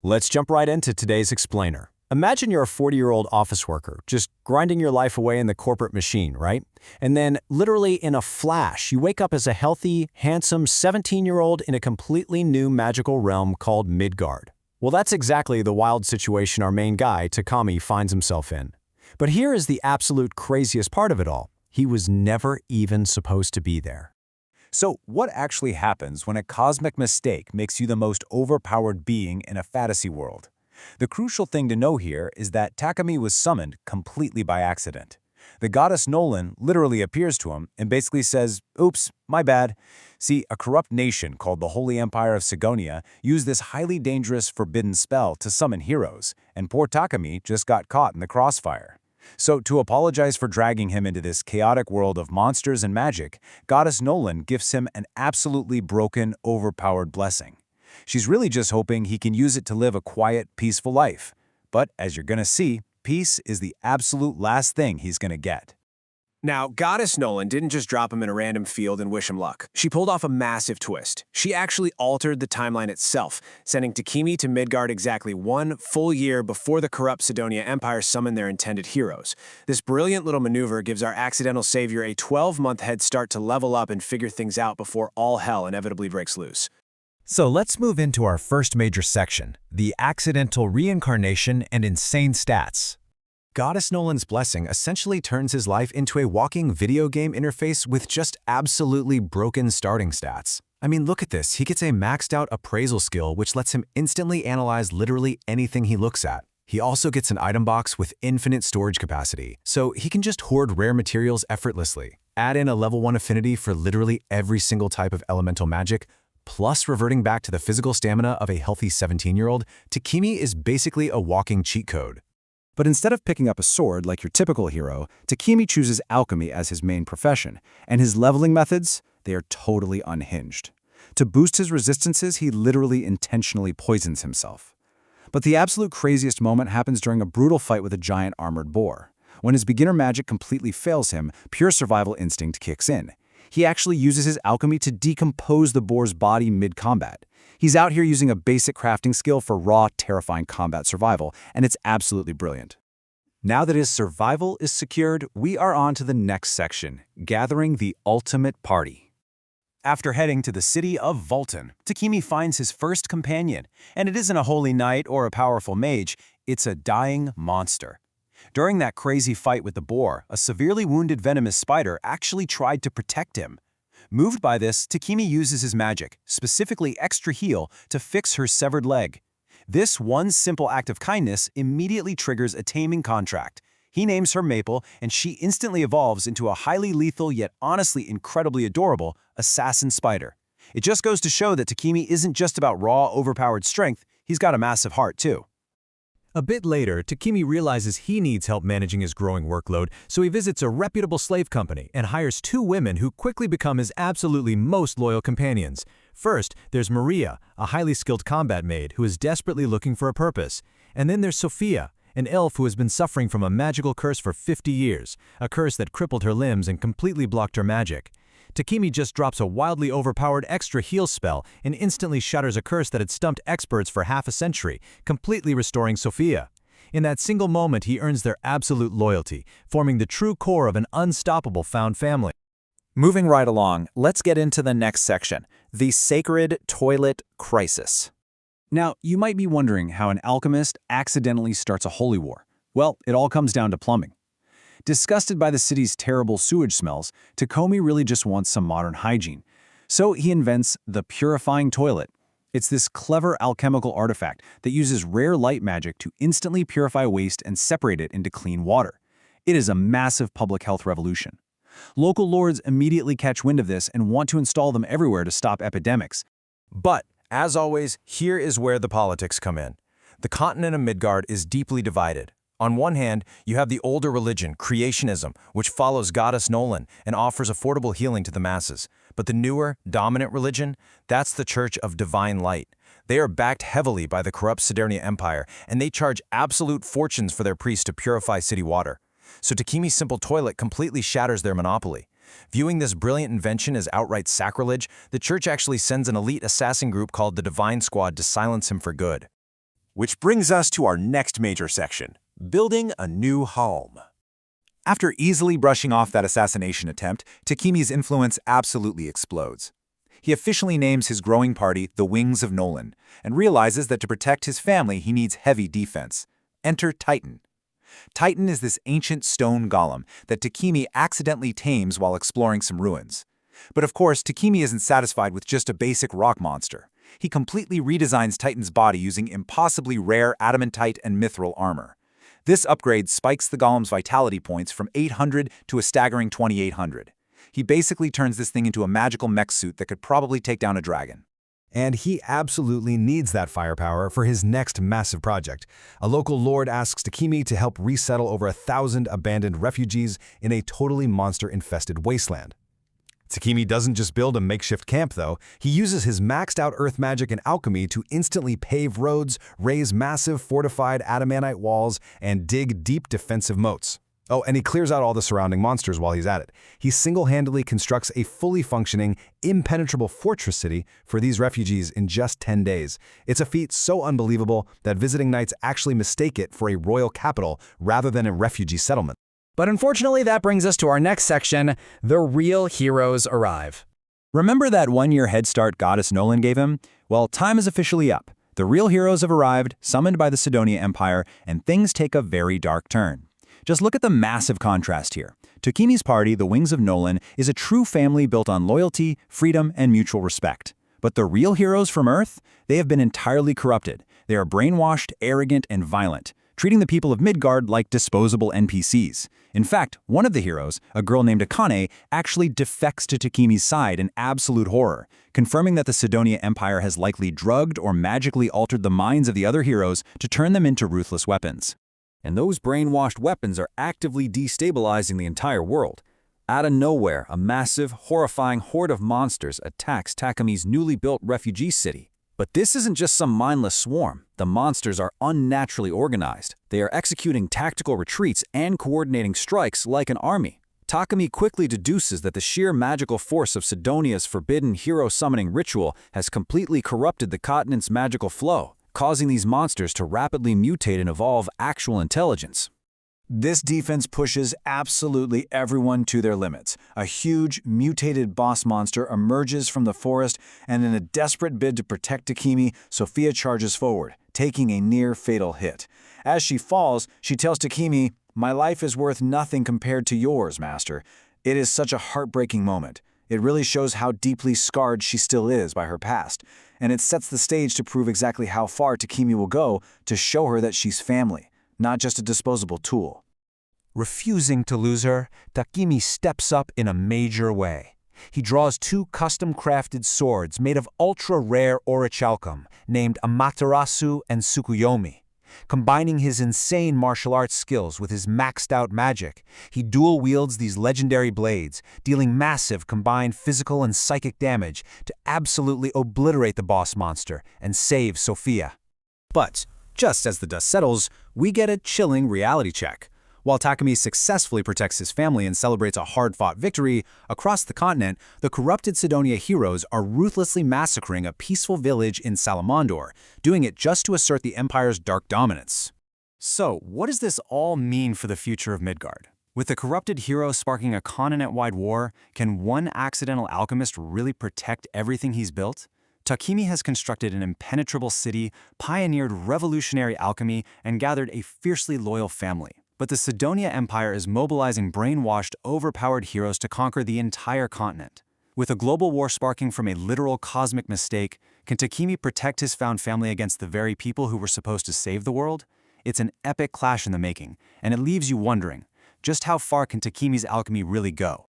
Let's jump right into today's explainer. Imagine you're a 40-year-old office worker, just grinding your life away in the corporate machine, right? And then, literally in a flash, you wake up as a healthy, handsome 17-year-old in a completely new magical realm called Midgard. Well, that's exactly the wild situation our main guy, Takami, finds himself in. But here is the absolute craziest part of it all. He was never even supposed to be there. So, what actually happens when a cosmic mistake makes you the most overpowered being in a fantasy world? The crucial thing to know here is that Takami was summoned completely by accident. The goddess Nolan literally appears to him and basically says, "Oops, my bad." See, a corrupt nation called the Holy Empire of Sigonia used this highly dangerous forbidden spell to summon heroes, and poor Takami just got caught in the crossfire. So, to apologize for dragging him into this chaotic world of monsters and magic, Goddess Nolan gifts him an absolutely broken, overpowered blessing. She's really just hoping he can use it to live a quiet, peaceful life. But as you're gonna see, peace is the absolute last thing he's gonna get. Now, Goddess Nolan didn't just drop him in a random field and wish him luck. She pulled off a massive twist. She actually altered the timeline itself, sending Takami to Midgard exactly 1 full year before the corrupt Sidonia Empire summoned their intended heroes. This brilliant little maneuver gives our accidental savior a 12-month head start to level up and figure things out before all hell inevitably breaks loose. So let's move into our first major section, the accidental reincarnation and insane stats. Goddess Nolan's blessing essentially turns his life into a walking video game interface with just absolutely broken starting stats. I mean, look at this. He gets a maxed out appraisal skill which lets him instantly analyze literally anything he looks at. He also gets an item box with infinite storage capacity, so he can just hoard rare materials effortlessly. Add in a level 1 affinity for literally every single type of elemental magic, plus reverting back to the physical stamina of a healthy 17-year-old, Takami is basically a walking cheat code. But instead of picking up a sword like your typical hero, Takami chooses alchemy as his main profession, and his leveling methods, they are totally unhinged. To boost his resistances, he literally intentionally poisons himself. But the absolute craziest moment happens during a brutal fight with a giant armored boar. When his beginner magic completely fails him, pure survival instinct kicks in. He actually uses his alchemy to decompose the boar's body mid-combat. He's out here using a basic crafting skill for raw, terrifying combat survival, and it's absolutely brilliant. Now that his survival is secured, we are on to the next section, gathering the ultimate party. After heading to the city of Vultan, Takami finds his first companion, and it isn't a holy knight or a powerful mage, it's a dying monster. During that crazy fight with the boar, a severely wounded venomous spider actually tried to protect him. Moved by this, Takami uses his magic, specifically Extra Heal, to fix her severed leg. This one simple act of kindness immediately triggers a taming contract. He names her Maple, and she instantly evolves into a highly lethal yet honestly incredibly adorable assassin spider. It just goes to show that Takami isn't just about raw, overpowered strength, he's got a massive heart too. A bit later, Takami realizes he needs help managing his growing workload, so he visits a reputable slave company and hires 2 women who quickly become his absolutely most loyal companions. First, there's Maria, a highly skilled combat maid who is desperately looking for a purpose. And then there's Sophia, an elf who has been suffering from a magical curse for 50 years, a curse that crippled her limbs and completely blocked her magic. Takami just drops a wildly overpowered Extra Heal spell and instantly shatters a curse that had stumped experts for half a century, completely restoring Sophia. In that single moment, he earns their absolute loyalty, forming the true core of an unstoppable found family. Moving right along, let's get into the next section, the Sacred Toilet Crisis. Now, you might be wondering how an alchemist accidentally starts a holy war. Well, it all comes down to plumbing. Disgusted by the city's terrible sewage smells, Takami really just wants some modern hygiene. So he invents the purifying toilet. It's this clever alchemical artifact that uses rare light magic to instantly purify waste and separate it into clean water. It is a massive public health revolution. Local lords immediately catch wind of this and want to install them everywhere to stop epidemics. But, as always, here is where the politics come in. The continent of Midgard is deeply divided. On one hand, you have the older religion, creationism, which follows Goddess Nolan and offers affordable healing to the masses. But the newer, dominant religion, that's the Church of Divine Light. They are backed heavily by the corrupt Sidonia Empire, and they charge absolute fortunes for their priests to purify city water. So Takami's simple toilet completely shatters their monopoly. Viewing this brilliant invention as outright sacrilege, the church actually sends an elite assassin group called the Divine Squad to silence him for good. Which brings us to our next major section, building a new home. After easily brushing off that assassination attempt, Takemi's influence absolutely explodes. He officially names his growing party the Wings of Nolan, and realizes that to protect his family he needs heavy defense. Enter Titan. Titan is this ancient stone golem that Takemi accidentally tames while exploring some ruins. But of course, Takemi isn't satisfied with just a basic rock monster. He completely redesigns Titan's body using impossibly rare adamantite and mithril armor. This upgrade spikes the golem's vitality points from 800 to a staggering 2,800. He basically turns this thing into a magical mech suit that could probably take down a dragon. And he absolutely needs that firepower for his next massive project. A local lord asks Takemi to help resettle over 1,000 abandoned refugees in a totally monster-infested wasteland. Takemi doesn't just build a makeshift camp, though. He uses his maxed-out earth magic and alchemy to instantly pave roads, raise massive fortified adamantite walls, and dig deep defensive moats. Oh, and he clears out all the surrounding monsters while he's at it. He single-handedly constructs a fully functioning, impenetrable fortress city for these refugees in just 10 days. It's a feat so unbelievable that visiting knights actually mistake it for a royal capital rather than a refugee settlement. But unfortunately, that brings us to our next section, the real heroes arrive. Remember that one-year head start Goddess Nolan gave him? Well, time is officially up. The real heroes have arrived, summoned by the Sidonia Empire, and things take a very dark turn. Just look at the massive contrast here. Takemi's party, the Wings of Nolan, is a true family built on loyalty, freedom, and mutual respect. But the real heroes from Earth? They have been entirely corrupted. They are brainwashed, arrogant, and violent, treating the people of Midgard like disposable NPCs. In fact, one of the heroes, a girl named Akane, actually defects to Takemi's side in absolute horror, confirming that the Sidonia Empire has likely drugged or magically altered the minds of the other heroes to turn them into ruthless weapons. And those brainwashed weapons are actively destabilizing the entire world. Out of nowhere, a massive, horrifying horde of monsters attacks Takemi's newly built refugee city. But this isn't just some mindless swarm. The monsters are unnaturally organized. They are executing tactical retreats and coordinating strikes like an army. Takemi quickly deduces that the sheer magical force of Sidonia's forbidden hero summoning ritual has completely corrupted the continent's magical flow, causing these monsters to rapidly mutate and evolve actual intelligence. This defense pushes absolutely everyone to their limits. A huge, mutated boss monster emerges from the forest, and in a desperate bid to protect Takemi, Sophia charges forward, taking a near-fatal hit. As she falls, she tells Takemi, "My life is worth nothing compared to yours, Master." It is such a heartbreaking moment. It really shows how deeply scarred she still is by her past, and it sets the stage to prove exactly how far Takemi will go to show her that she's family, not just a disposable tool. Refusing to lose her, Takemi steps up in a major way. He draws two custom-crafted swords made of ultra-rare orichalcum named Amaterasu and Tsukuyomi. Combining his insane martial arts skills with his maxed-out magic, he dual-wields these legendary blades, dealing massive combined physical and psychic damage to absolutely obliterate the boss monster and save Sophia. But, just as the dust settles, we get a chilling reality check. While Takemi successfully protects his family and celebrates a hard-fought victory, across the continent, the corrupted Sidonia heroes are ruthlessly massacring a peaceful village in Salamandor, doing it just to assert the Empire's dark dominance. So, what does this all mean for the future of Midgard? With the corrupted hero sparking a continent-wide war, can one accidental alchemist really protect everything he's built? Takemi has constructed an impenetrable city, pioneered revolutionary alchemy, and gathered a fiercely loyal family. But the Sidonia Empire is mobilizing brainwashed, overpowered heroes to conquer the entire continent. With a global war sparking from a literal cosmic mistake, can Takemi protect his found family against the very people who were supposed to save the world? It's an epic clash in the making, and it leaves you wondering, just how far can Takemi's alchemy really go?